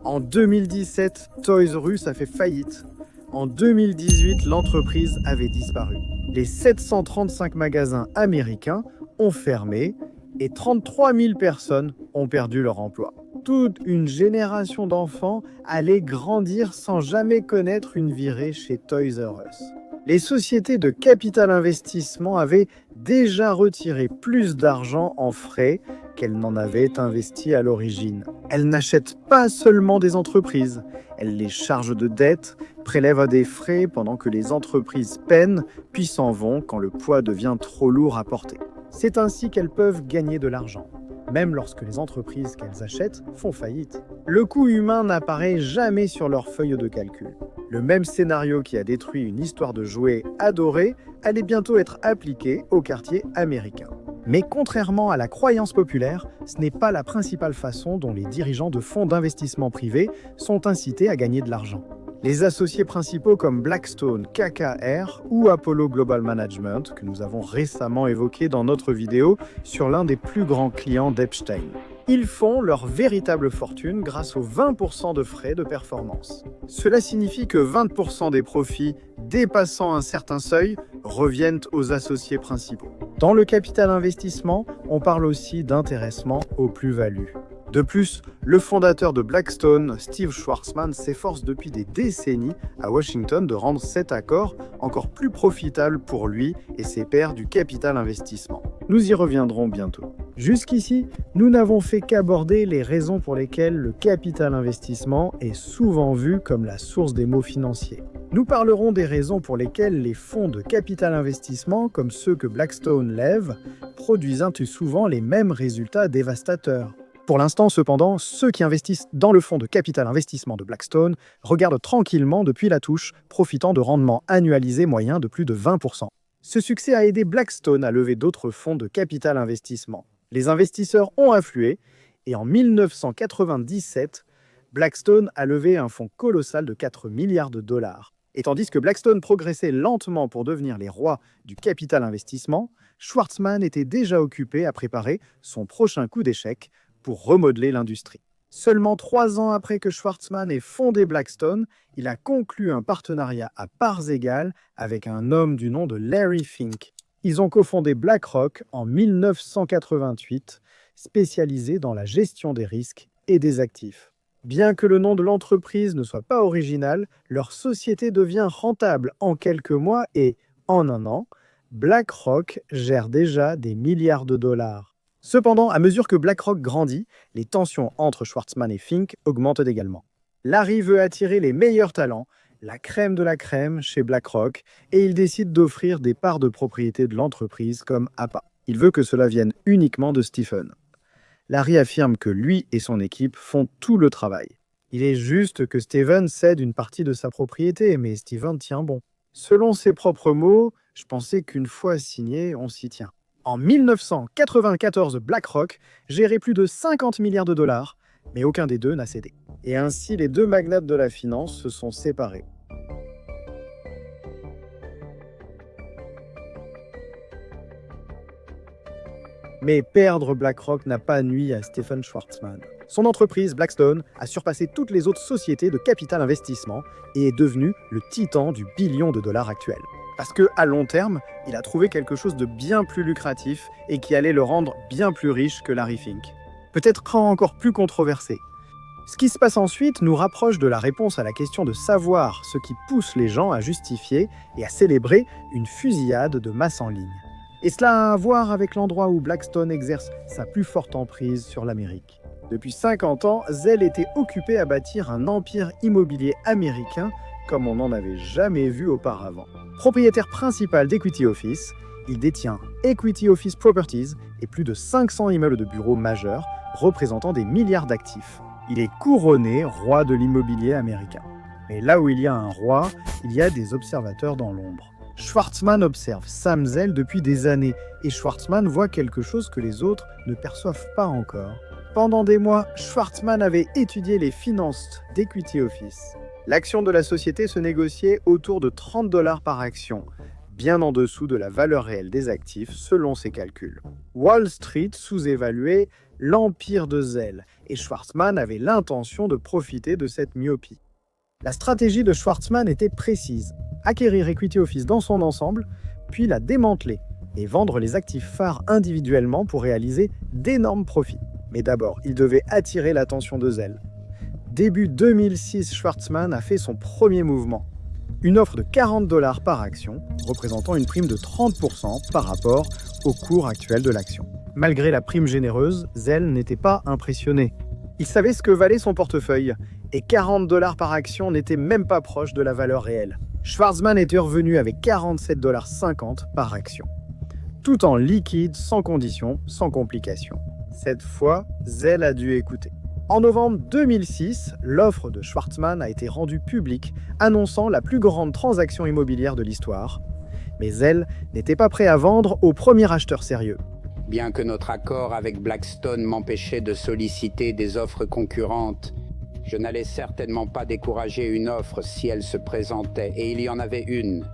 En 2017, Toys R Us a fait faillite. En 2018, l'entreprise avait disparu. Les 735 magasins américains ont fermé et 33 000 personnes ont perdu leur emploi. Toute une génération d'enfants allait grandir sans jamais connaître une virée chez Toys R Us. Les sociétés de capital investissement avaient déjà retiré plus d'argent en frais qu'elles n'en avaient investi à l'origine. Elles n'achètent pas seulement des entreprises, elles les chargent de dettes, prélèvent des frais pendant que les entreprises peinent, puis s'en vont quand le poids devient trop lourd à porter. C'est ainsi qu'elles peuvent gagner de l'argent, même lorsque les entreprises qu'elles achètent font faillite. Le coût humain n'apparaît jamais sur leur feuille de calcul. Le même scénario qui a détruit une histoire de jouets adorée allait bientôt être appliqué au quartier américain. Mais contrairement à la croyance populaire, ce n'est pas la principale façon dont les dirigeants de fonds d'investissement privés sont incités à gagner de l'argent. Les associés principaux comme Blackstone, KKR ou Apollo Global Management, que nous avons récemment évoqué dans notre vidéo sur l'un des plus grands clients d'Epstein. Ils font leur véritable fortune grâce aux 20% de frais de performance. Cela signifie que 20% des profits dépassant un certain seuil reviennent aux associés principaux. Dans le capital investissement, on parle aussi d'intéressement aux plus-values. De plus, le fondateur de Blackstone, Steve Schwarzman, s'efforce depuis des décennies à Washington de rendre cet accord encore plus profitable pour lui et ses pairs du capital investissement. Nous y reviendrons bientôt. Jusqu'ici, nous n'avons fait qu'aborder les raisons pour lesquelles le capital investissement est souvent vu comme la source des maux financiers. Nous parlerons des raisons pour lesquelles les fonds de capital investissement, comme ceux que Blackstone lève, produisent souvent les mêmes résultats dévastateurs. Pour l'instant, cependant, ceux qui investissent dans le fonds de capital investissement de Blackstone regardent tranquillement depuis la touche, profitant de rendements annualisés moyens de plus de 20%. Ce succès a aidé Blackstone à lever d'autres fonds de capital investissement. Les investisseurs ont afflué et en 1997, Blackstone a levé un fonds colossal de 4 milliards de dollars. Et tandis que Blackstone progressait lentement pour devenir les rois du capital investissement, Schwarzman était déjà occupé à préparer son prochain coup d'échec pour remodeler l'industrie. Seulement 3 ans après que Schwarzman ait fondé Blackstone, il a conclu un partenariat à parts égales avec un homme du nom de Larry Fink. Ils ont cofondé BlackRock en 1988, spécialisé dans la gestion des risques et des actifs. Bien que le nom de l'entreprise ne soit pas original, leur société devient rentable en quelques mois et, en un an, BlackRock gère déjà des milliards de dollars. Cependant, à mesure que BlackRock grandit, les tensions entre Schwarzman et Fink augmentent également. Larry veut attirer les meilleurs talents, la crème de la crème chez BlackRock, et il décide d'offrir des parts de propriété de l'entreprise comme APA. Il veut que cela vienne uniquement de Stephen. Larry affirme que lui et son équipe font tout le travail. Il est juste que Stephen cède une partie de sa propriété, mais Stephen tient bon. Selon ses propres mots, je pensais qu'une fois signé, on s'y tient. En 1994, BlackRock gérait plus de 50 milliards de dollars, mais aucun des deux n'a cédé. Et ainsi, les deux magnates de la finance se sont séparés. Mais perdre BlackRock n'a pas nui à Stephen Schwarzman. Son entreprise, Blackstone, a surpassé toutes les autres sociétés de capital investissement et est devenu le titan du billion de dollars actuel. Parce qu'à long terme, il a trouvé quelque chose de bien plus lucratif et qui allait le rendre bien plus riche que Larry Fink. Peut-être encore plus controversé. Ce qui se passe ensuite nous rapproche de la réponse à la question de savoir ce qui pousse les gens à justifier et à célébrer une fusillade de masse en ligne. Et cela a à voir avec l'endroit où Blackstone exerce sa plus forte emprise sur l'Amérique. Depuis 50 ans, Zell était occupé à bâtir un empire immobilier américain comme on n'en avait jamais vu auparavant. Propriétaire principal d'Equity Office, il détient Equity Office Properties et plus de 500 immeubles de bureaux majeurs représentant des milliards d'actifs. Il est couronné roi de l'immobilier américain. Mais là où il y a un roi, il y a des observateurs dans l'ombre. Schwarzman observe Sam Zell depuis des années et Schwarzman voit quelque chose que les autres ne perçoivent pas encore. Pendant des mois, Schwarzman avait étudié les finances d'Equity Office. L'action de la société se négociait autour de 30 $ par action, bien en dessous de la valeur réelle des actifs selon ses calculs. Wall Street sous-évaluait l'empire de Zell et Schwarzman avait l'intention de profiter de cette myopie. La stratégie de Schwarzman était précise, acquérir Equity Office dans son ensemble, puis la démanteler et vendre les actifs phares individuellement pour réaliser d'énormes profits. Mais d'abord, il devait attirer l'attention de Zell. Début 2006, Schwarzman a fait son premier mouvement. Une offre de 40 $ par action, représentant une prime de 30% par rapport au cours actuel de l'action. Malgré la prime généreuse, Zell n'était pas impressionné. Il savait ce que valait son portefeuille, et 40 $ par action n'était même pas proche de la valeur réelle. Schwarzman était revenu avec 47,50 $ par action. Tout en liquide, sans condition, sans complication. Cette fois, Zell a dû écouter. En novembre 2006, l'offre de Schwarzman a été rendue publique, annonçant la plus grande transaction immobilière de l'histoire. Mais Zell n'était pas prêt à vendre au premier acheteur sérieux. Bien que notre accord avec Blackstone m'empêchait de solliciter des offres concurrentes, je n'allais certainement pas décourager une offre si elle se présentait, et il y en avait une.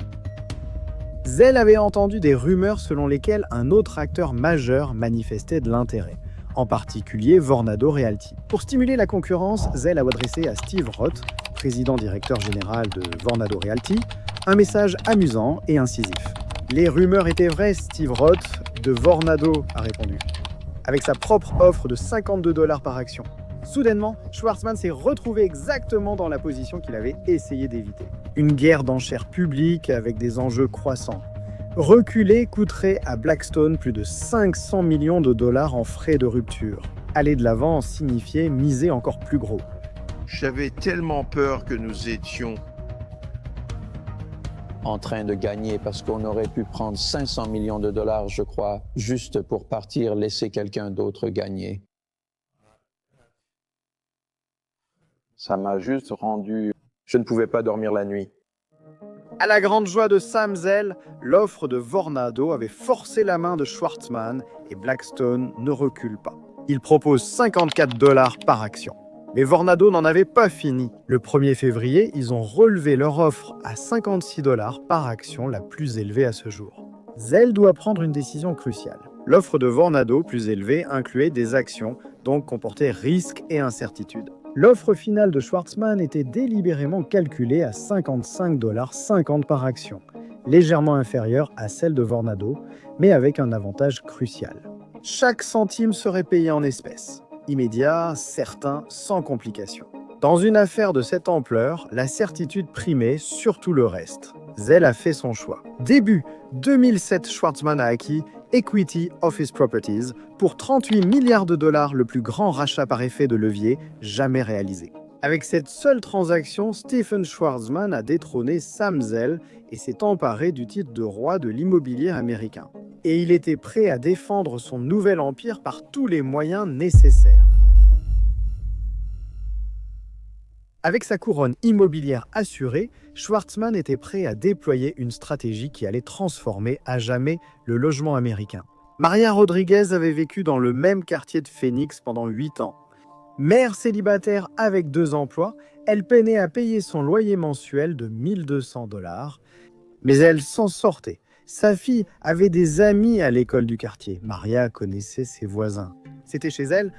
Zell avait entendu des rumeurs selon lesquelles un autre acteur majeur manifestait de l'intérêt, en particulier Vornado Realty. Pour stimuler la concurrence, Zell a adressé à Steve Roth, président-directeur général de Vornado Realty, un message amusant et incisif. Les rumeurs étaient vraies, Steve Roth de Vornado a répondu, avec sa propre offre de 52 $ par action. Soudainement, Schwarzman s'est retrouvé exactement dans la position qu'il avait essayé d'éviter. Une guerre d'enchères publique avec des enjeux croissants. Reculer coûterait à Blackstone plus de 500 millions $ en frais de rupture. Aller de l'avant signifiait miser encore plus gros. J'avais tellement peur que nous étions en train de gagner parce qu'on aurait pu prendre 500 millions $, je crois, juste pour partir, laisser quelqu'un d'autre gagner. Ça m'a juste rendu... Je ne pouvais pas dormir la nuit. À la grande joie de Sam Zell, l'offre de Vornado avait forcé la main de Schwarzman et Blackstone ne recule pas. Il propose 54 $ par action. Mais Vornado n'en avait pas fini. Le 1er février, ils ont relevé leur offre à 56 $ par action, la plus élevée à ce jour. Zell doit prendre une décision cruciale. L'offre de Vornado, plus élevée, incluait des actions, donc comportait risque et incertitude. L'offre finale de Schwarzman était délibérément calculée à 55,50 $ par action, légèrement inférieure à celle de Vornado, mais avec un avantage crucial. Chaque centime serait payé en espèces. Immédiat, certain, sans complication. Dans une affaire de cette ampleur, la certitude primait sur tout le reste. Zell a fait son choix. Début 2007, Schwarzman a acquis Equity Office Properties pour 38 milliards $, le plus grand rachat par effet de levier jamais réalisé. Avec cette seule transaction, Stephen Schwarzman a détrôné Sam Zell et s'est emparé du titre de roi de l'immobilier américain. Et il était prêt à défendre son nouvel empire par tous les moyens nécessaires. Avec sa couronne immobilière assurée, Schwarzman était prêt à déployer une stratégie qui allait transformer à jamais le logement américain. Maria Rodriguez avait vécu dans le même quartier de Phoenix pendant 8 ans. Mère célibataire avec 2 emplois, elle peinait à payer son loyer mensuel de 1200 $. Mais elle s'en sortait. Sa fille avait des amis à l'école du quartier. Maria connaissait ses voisins. C'était chez elle.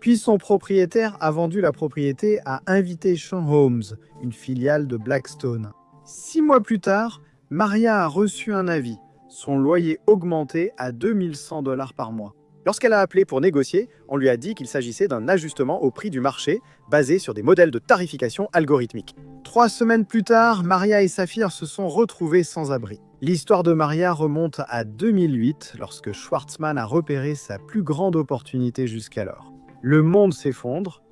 Puis son propriétaire a vendu la propriété à Invitation Homes, une filiale de Blackstone. 6 mois plus tard, Maria a reçu un avis. Son loyer augmentait à 2100 $ par mois. Lorsqu'elle a appelé pour négocier, on lui a dit qu'il s'agissait d'un ajustement au prix du marché basé sur des modèles de tarification algorithmique. 3 semaines plus tard, Maria et Saphir se sont retrouvés sans abri. L'histoire de Maria remonte à 2008, lorsque Schwartzman a repéré sa plus grande opportunité jusqu'alors. Le monde s'effondre,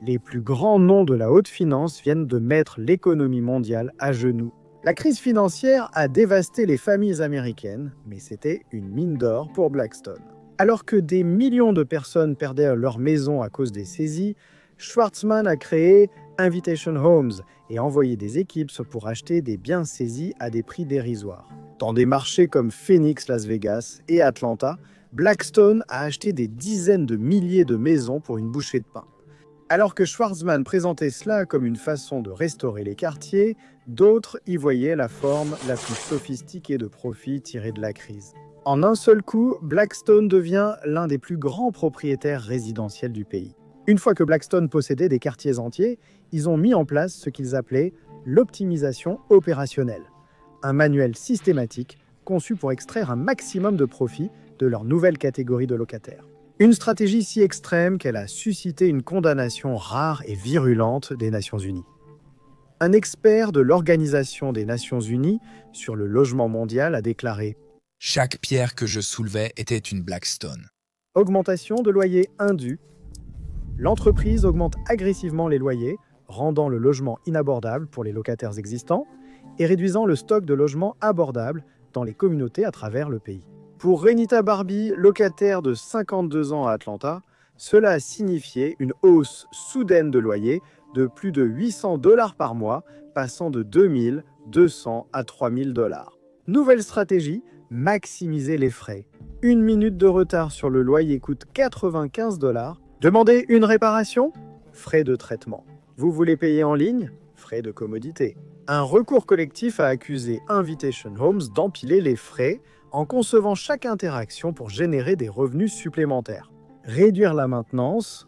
les plus grands noms de la haute finance viennent de mettre l'économie mondiale à genoux. La crise financière a dévasté les familles américaines, mais c'était une mine d'or pour Blackstone. Alors que des millions de personnes perdaient leur maison à cause des saisies, Schwartzman a créé Invitation Homes et envoyé des équipes pour acheter des biens saisis à des prix dérisoires. Dans des marchés comme Phoenix, Las Vegas et Atlanta, Blackstone a acheté des dizaines de milliers de maisons pour une bouchée de pain. Alors que Schwartzman présentait cela comme une façon de restaurer les quartiers, d'autres y voyaient la forme la plus sophistiquée de profit tiré de la crise. En un seul coup, Blackstone devient l'un des plus grands propriétaires résidentiels du pays. Une fois que Blackstone possédait des quartiers entiers, ils ont mis en place ce qu'ils appelaient l'optimisation opérationnelle, un manuel systématique conçu pour extraire un maximum de profit de leur nouvelle catégorie de locataires. Une stratégie si extrême qu'elle a suscité une condamnation rare et virulente des Nations Unies. Un expert de l'Organisation des Nations Unies sur le logement mondial a déclaré « Chaque pierre que je soulevais était une Blackstone. » Augmentation de loyers indus. L'entreprise augmente agressivement les loyers, rendant le logement inabordable pour les locataires existants et réduisant le stock de logements abordables dans les communautés à travers le pays. Pour Renita Barbie, locataire de 52 ans à Atlanta, cela a signifié une hausse soudaine de loyer de plus de $800 par mois, passant de $2,200 à $3,000. Nouvelle stratégie, maximiser les frais. 1 minute de retard sur le loyer coûte $95. Demandez une réparation? Frais de traitement. Vous voulez payer en ligne? Frais de commodité. Un recours collectif a accusé Invitation Homes d'empiler les frais en concevant chaque interaction pour générer des revenus supplémentaires. Réduire la maintenance.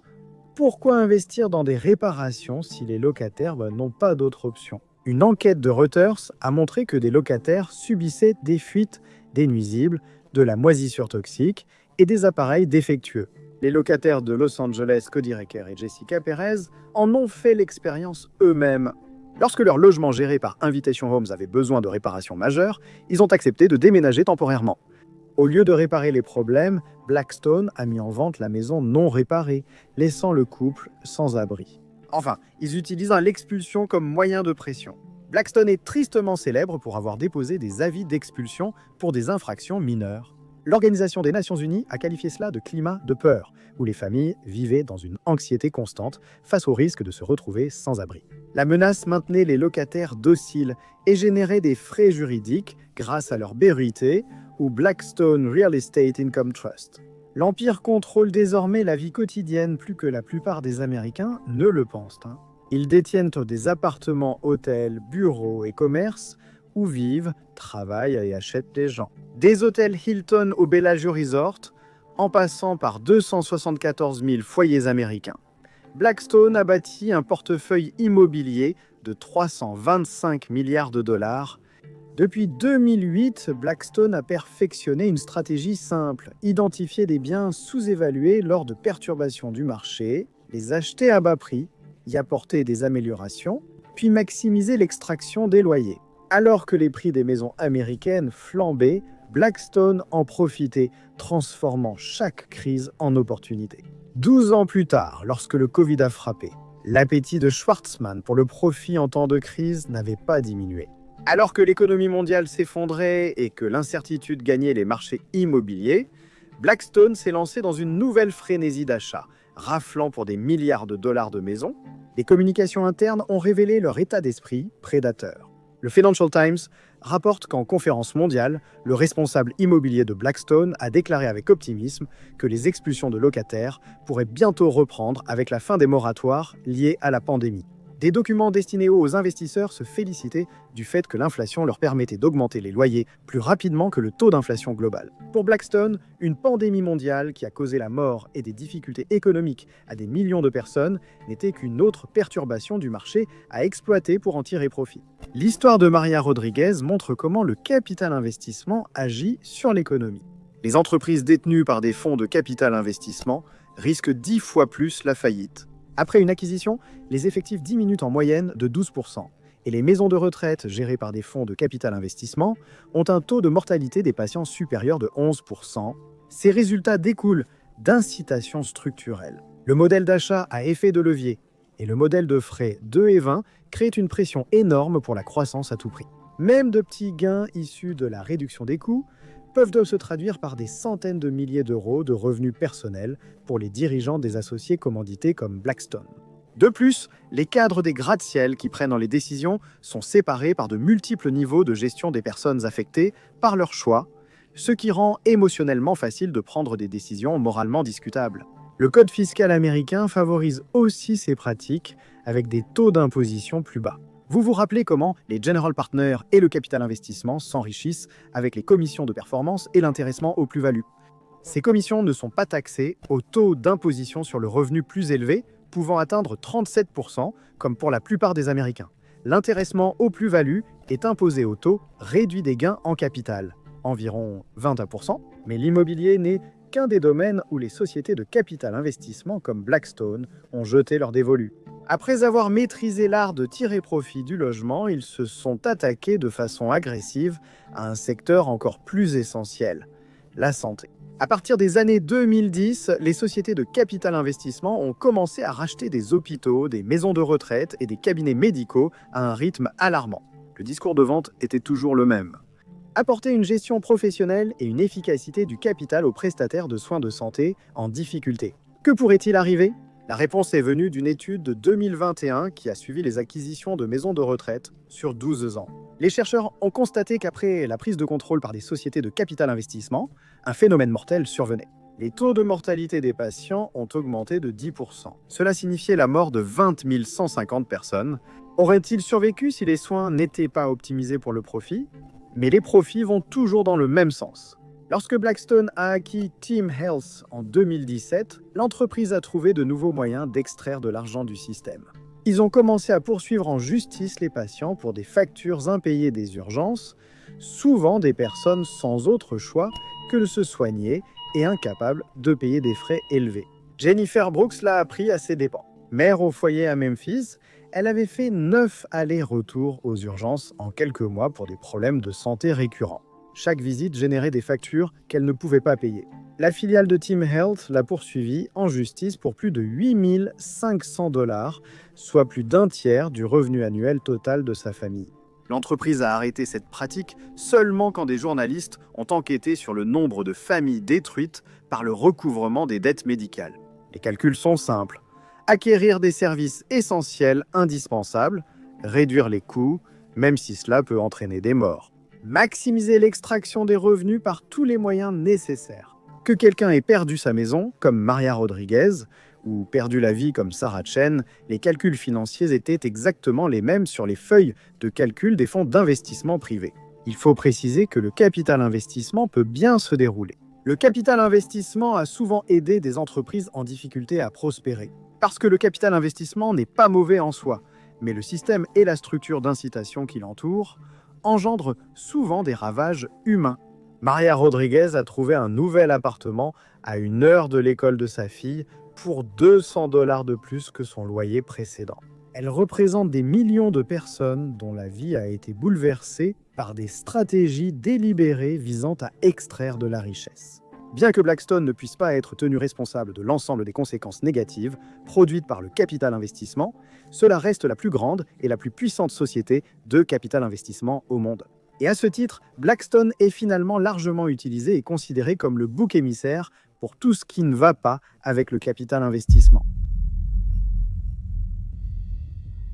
Pourquoi investir dans des réparations si les locataires n'ont pas d'autre option? Une enquête de Reuters a montré que des locataires subissaient des fuites, des nuisibles, de la moisissure toxique et des appareils défectueux. Les locataires de Los Angeles, Cody Recker et Jessica Perez, en ont fait l'expérience eux-mêmes. Lorsque leur logement géré par Invitation Homes avait besoin de réparations majeures, ils ont accepté de déménager temporairement. Au lieu de réparer les problèmes, Blackstone a mis en vente la maison non réparée, laissant le couple sans abri. Enfin, ils utilisent l'expulsion comme moyen de pression. Blackstone est tristement célèbre pour avoir déposé des avis d'expulsion pour des infractions mineures. L'Organisation des Nations Unies a qualifié cela de climat de peur, où les familles vivaient dans une anxiété constante face au risque de se retrouver sans abri. La menace maintenait les locataires dociles et générait des frais juridiques grâce à leur BRIT ou Blackstone Real Estate Income Trust. L'Empire contrôle désormais la vie quotidienne plus que la plupart des Américains ne le pensent. Ils détiennent des appartements, hôtels, bureaux et commerces où vivent, travaillent et achètent les gens. Des hôtels Hilton au Bellagio Resort, en passant par 274 000 foyers américains. Blackstone a bâti un portefeuille immobilier de 325 milliards de dollars. Depuis 2008, Blackstone a perfectionné une stratégie simple, identifier des biens sous-évalués lors de perturbations du marché, les acheter à bas prix, y apporter des améliorations, puis maximiser l'extraction des loyers. Alors que les prix des maisons américaines flambaient, Blackstone en profitait, transformant chaque crise en opportunité. 12 ans plus tard, lorsque le Covid a frappé, l'appétit de Schwartzman pour le profit en temps de crise n'avait pas diminué. Alors que l'économie mondiale s'effondrait et que l'incertitude gagnait les marchés immobiliers, Blackstone s'est lancé dans une nouvelle frénésie d'achat, raflant pour des milliards de dollars de maisons. Les communications internes ont révélé leur état d'esprit prédateur. Le Financial Times rapporte qu'en conférence mondiale, le responsable immobilier de Blackstone a déclaré avec optimisme que les expulsions de locataires pourraient bientôt reprendre avec la fin des moratoires liés à la pandémie. Des documents destinés aux investisseurs se félicitaient du fait que l'inflation leur permettait d'augmenter les loyers plus rapidement que le taux d'inflation global. Pour Blackstone, une pandémie mondiale qui a causé la mort et des difficultés économiques à des millions de personnes n'était qu'une autre perturbation du marché à exploiter pour en tirer profit. L'histoire de Maria Rodriguez montre comment le capital investissement agit sur l'économie. Les entreprises détenues par des fonds de capital investissement risquent 10 fois plus la faillite. Après une acquisition, les effectifs diminuent en moyenne de 12%. Et les maisons de retraite gérées par des fonds de capital investissement ont un taux de mortalité des patients supérieur de 11%. Ces résultats découlent d'incitations structurelles. Le modèle d'achat à effet de levier et le modèle de frais 2 et 20 créent une pression énorme pour la croissance à tout prix. Même de petits gains issus de la réduction des coûts peuvent se traduire par des centaines de milliers d'euros de revenus personnels pour les dirigeants des associés commandités comme Blackstone. De plus, les cadres des gratte-ciel qui prennent les décisions sont séparés par de multiples niveaux de gestion des personnes affectées par leur choix, ce qui rend émotionnellement facile de prendre des décisions moralement discutables. Le code fiscal américain favorise aussi ces pratiques avec des taux d'imposition plus bas. Vous vous rappelez comment les general partners et le capital investissement s'enrichissent avec les commissions de performance et l'intéressement aux plus-values. Ces commissions ne sont pas taxées au taux d'imposition sur le revenu plus élevé, pouvant atteindre 37%, comme pour la plupart des Américains. L'intéressement aux plus-values est imposé au taux réduit des gains en capital, environ 20%, mais l'immobilier n'est qu'un des domaines où les sociétés de capital investissement comme Blackstone ont jeté leur dévolu. Après avoir maîtrisé l'art de tirer profit du logement, ils se sont attaqués de façon agressive à un secteur encore plus essentiel, la santé. À partir des années 2010, les sociétés de capital investissement ont commencé à racheter des hôpitaux, des maisons de retraite et des cabinets médicaux à un rythme alarmant. Le discours de vente était toujours le même. Apporter une gestion professionnelle et une efficacité du capital aux prestataires de soins de santé en difficulté. Que pourrait-il arriver ? La réponse est venue d'une étude de 2021 qui a suivi les acquisitions de maisons de retraite sur 12 ans. Les chercheurs ont constaté qu'après la prise de contrôle par des sociétés de capital investissement, un phénomène mortel survenait. Les taux de mortalité des patients ont augmenté de 10%. Cela signifiait la mort de 20 150 personnes. Auraient-ils survécu si les soins n'étaient pas optimisés pour le profit ? Mais les profits vont toujours dans le même sens. Lorsque Blackstone a acquis Team Health en 2017, l'entreprise a trouvé de nouveaux moyens d'extraire de l'argent du système. Ils ont commencé à poursuivre en justice les patients pour des factures impayées des urgences, souvent des personnes sans autre choix que de se soigner et incapables de payer des frais élevés. Jennifer Brooks l'a appris à ses dépens. Mère au foyer à Memphis, elle avait fait 9 allers-retours aux urgences en quelques mois pour des problèmes de santé récurrents. Chaque visite générait des factures qu'elle ne pouvait pas payer. La filiale de Team Health l'a poursuivie en justice pour plus de 8 500 $, soit plus d'un tiers du revenu annuel total de sa famille. L'entreprise a arrêté cette pratique seulement quand des journalistes ont enquêté sur le nombre de familles détruites par le recouvrement des dettes médicales. Les calculs sont simples. Acquérir des services essentiels indispensables, réduire les coûts, même si cela peut entraîner des morts. Maximiser l'extraction des revenus par tous les moyens nécessaires. Que quelqu'un ait perdu sa maison, comme Maria Rodriguez, ou perdu la vie comme Sarah Chen, les calculs financiers étaient exactement les mêmes sur les feuilles de calcul des fonds d'investissement privés. Il faut préciser que le capital investissement peut bien se dérouler. Le capital investissement a souvent aidé des entreprises en difficulté à prospérer. Parce que le capital investissement n'est pas mauvais en soi, mais le système et la structure d'incitation qui l'entoure engendre souvent des ravages humains. Maria Rodriguez a trouvé un nouvel appartement à 1 heure de l'école de sa fille pour 200 $ de plus que son loyer précédent. Elle représente des millions de personnes dont la vie a été bouleversée par des stratégies délibérées visant à extraire de la richesse. Bien que Blackstone ne puisse pas être tenu responsable de l'ensemble des conséquences négatives produites par le capital investissement, cela reste la plus grande et la plus puissante société de capital investissement au monde. Et à ce titre, Blackstone est finalement largement utilisé et considéré comme le bouc émissaire pour tout ce qui ne va pas avec le capital investissement.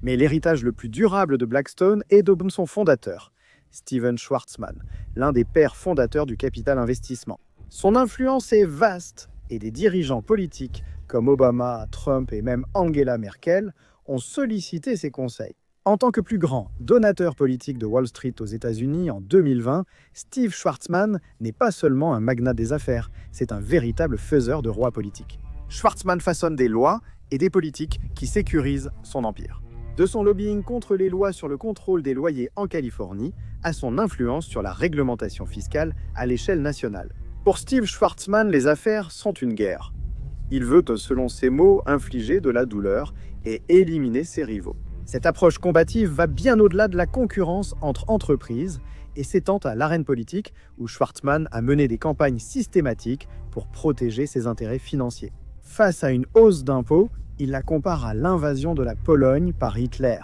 Mais l'héritage le plus durable de Blackstone est de son fondateur, Stephen Schwarzman, l'un des pères fondateurs du capital investissement. Son influence est vaste et des dirigeants politiques comme Obama, Trump et même Angela Merkel ont sollicité ses conseils. En tant que plus grand donateur politique de Wall Street aux États-Unis en 2020, Steve Schwarzman n'est pas seulement un magnat des affaires, c'est un véritable faiseur de rois politiques. Schwarzman façonne des lois et des politiques qui sécurisent son empire. De son lobbying contre les lois sur le contrôle des loyers en Californie à son influence sur la réglementation fiscale à l'échelle nationale. Pour Steve Schwarzman, les affaires sont une guerre. Il veut, selon ses mots, infliger de la douleur et éliminer ses rivaux. Cette approche combative va bien au-delà de la concurrence entre entreprises et s'étend à l'arène politique où Schwarzman a mené des campagnes systématiques pour protéger ses intérêts financiers. Face à une hausse d'impôts, il la compare à l'invasion de la Pologne par Hitler,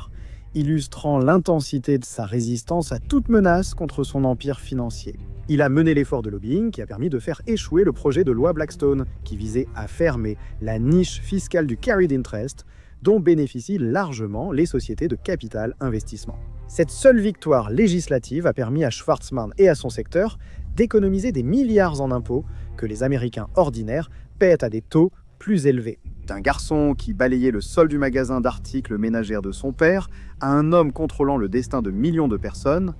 illustrant l'intensité de sa résistance à toute menace contre son empire financier. Il a mené l'effort de lobbying qui a permis de faire échouer le projet de loi Blackstone, qui visait à fermer la niche fiscale du carried interest, dont bénéficient largement les sociétés de capital investissement. Cette seule victoire législative a permis à Schwarzman et à son secteur d'économiser des milliards en impôts que les Américains ordinaires paient à des taux plus élevés. D'un garçon qui balayait le sol du magasin d'articles ménagères de son père à un homme contrôlant le destin de millions de personnes,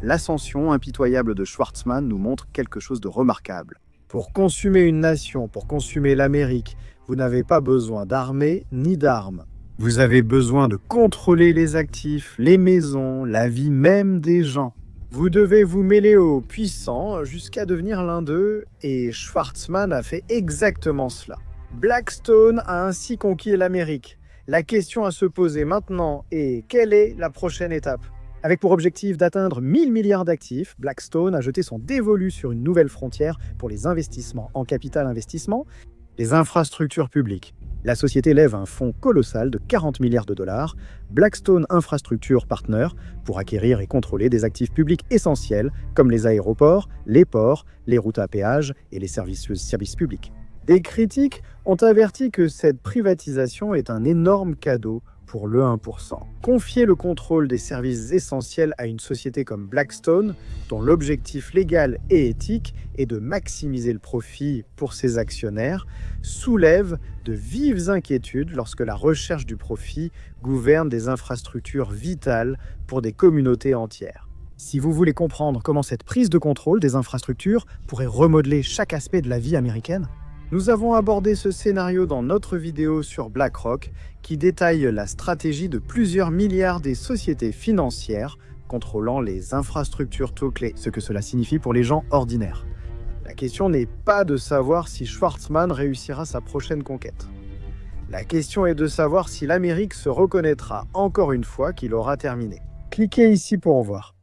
l'ascension impitoyable de Schwarzman nous montre quelque chose de remarquable. Pour consommer une nation, pour consommer l'Amérique, vous n'avez pas besoin d'armée ni d'armes. Vous avez besoin de contrôler les actifs, les maisons, la vie même des gens. Vous devez vous mêler aux puissants jusqu'à devenir l'un d'eux, et Schwarzman a fait exactement cela. Blackstone a ainsi conquis l'Amérique. La question à se poser maintenant est: quelle est la prochaine étape ? Avec pour objectif d'atteindre 1000 milliards d'actifs, Blackstone a jeté son dévolu sur une nouvelle frontière pour les investissements en capital investissement, les infrastructures publiques. La société lève un fonds colossal de 40 milliards de dollars, Blackstone Infrastructure Partners, pour acquérir et contrôler des actifs publics essentiels comme les aéroports, les ports, les routes à péage et les services publics. Des critiques ont averti que cette privatisation est un énorme cadeau pour le 1%. Confier le contrôle des services essentiels à une société comme Blackstone, dont l'objectif légal et éthique est de maximiser le profit pour ses actionnaires, soulève de vives inquiétudes lorsque la recherche du profit gouverne des infrastructures vitales pour des communautés entières. Si vous voulez comprendre comment cette prise de contrôle des infrastructures pourrait remodeler chaque aspect de la vie américaine, nous avons abordé ce scénario dans notre vidéo sur BlackRock qui détaille la stratégie de plusieurs milliards des sociétés financières contrôlant les infrastructures taux clés, ce que cela signifie pour les gens ordinaires. La question n'est pas de savoir si Schwarzman réussira sa prochaine conquête. La question est de savoir si l'Amérique se reconnaîtra encore une fois qu'il aura terminé. Cliquez ici pour en voir.